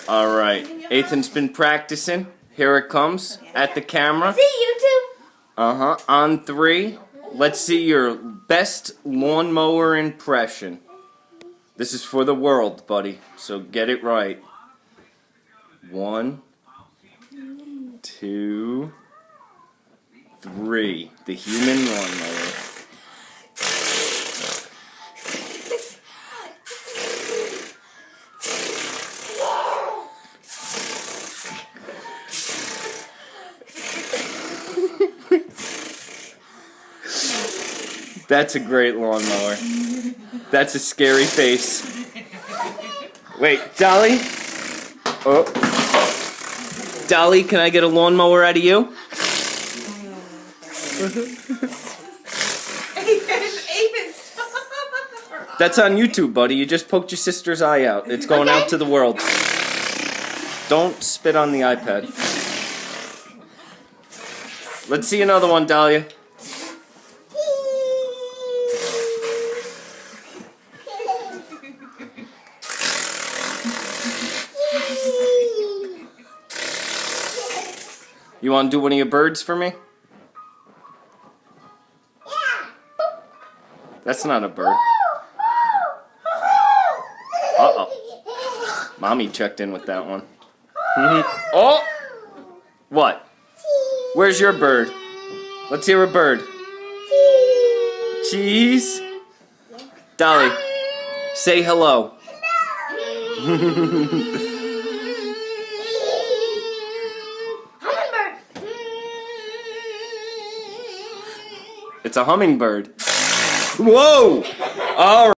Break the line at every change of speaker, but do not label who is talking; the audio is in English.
Alright, Athan's been practicing. Here it comes at the camera.
See YouTube?
On 3. Let's see your best lawnmower impression. This is for the world, buddy, so get it right. 1, 2, 3. The human lawnmower. That's a great lawnmower. That's a scary face. Wait, Dolly? Oh. Dolly, can I get a lawnmower out of you? That's on YouTube, buddy. You just poked your sister's eye out. It's going out to the world. Don't spit on the iPad. Let's see another one, Dahlia. You want to do one of your birds for me?
Yeah.
That's not a bird. Uh-oh. Mommy checked in with that one. Oh! What? Where's your bird? Let's hear a bird. Cheese? Dolly, say hello. It's a hummingbird. Whoa! All right.